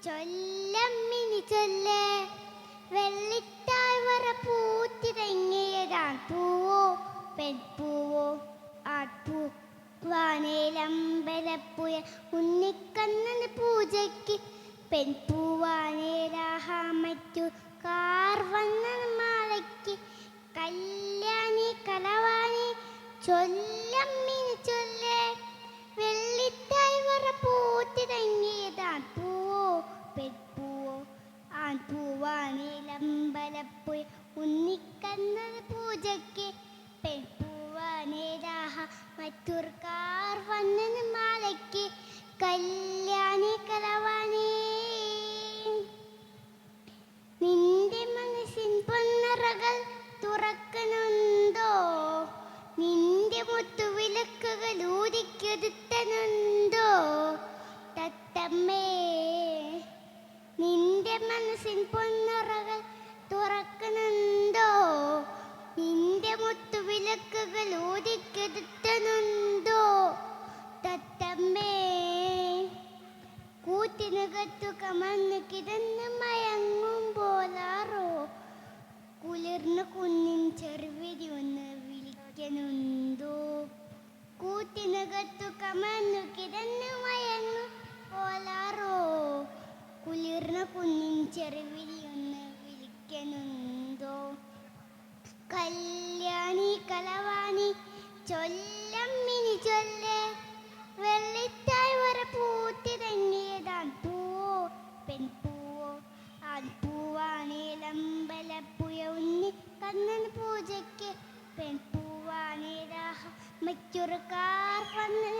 ചൊല്ലമ്മിനി ചൊല്ലേ വെള്ളിത്താഴ്വര പൂത്തിറങ്ങിയതാൻ പൂവോ പെൺപൂവോ ആട്പൂ വാനേലമ്പലപ്പുയ ഉണ്ണിക്കണ്ണന് പൂജയ്ക്ക് പെൺപൂവാനേരാഹാമറ്റു കാർവണ്ണൻ മാലയ്ക്ക് കല്യാണി കലവാണി ചൊല്ലമ്മിനി ചൊല്ലേ വെള്ളിത്താഴ്വര പൂത്തിറങ്ങിയതാൻ പൂവോ പെൺപൂവോ ആൺപൂവാനേലമ്പലപ്പുയ ഉണ്ണിക്കണ്ണന് പൂജയ്ക്ക് പെൺപൂവാനേരാഹ മറ്റൊരു കാർവണ്ണൻ മാലയ്ക്ക് കല്യാണി കലവാണി. നിന്റെ മനസ്സിൻ പൊന്നറകൾ തുറക്കണുണ്ടോ? നിന്റെ മുത്തുവിളക്കുകൾ ഊതിക്കൊരുത്തനുണ്ടോ? തത്തമ്മേ, നിന്റെ മനസ്സിൻ പൊന്നറകൾ തുറക്കണുണ്ടോ? നിന്റെ മുത്തുവിളക്കുകൾ ഊതിക്കൊരുത്തനുണ്ടോ? തത്തമ്മേ, കൂട്ടിനകത്തു കമന്നു കിടന്ന് മയങ്ങുമ്പോലാറോ കുളിർന്ന കുഞ്ഞിൻ ചെറുവിരി ഒന്ന് വിളിക്കണുണ്ടോ? കൂട്ടിനകത്തു കമന്നു കിടന്ന് മയങ്ങുമ്പോലാറോ കുളിർന്ന കുഞ്ഞിൻ ചെറുവിരി ഒന്ന് വിളിക്കണുണ്ടോ? കല്യാണി കലവാണി ചൊല്ലമ്മിനി ചൊല്ലേ വെള്ളിത്താഴ്വര പൂത്തിറങ്ങിയതാൻ പൂവോ പെൺപൂവോ ആൺപൂവാനേലമ്പലപ്പുയ ഉണ്ണിക്കണ്ണൻ പൂജയ്ക്ക് പെൺപൂവാനേരാഹ മറ്റൊരു കാർവണ്ണൻ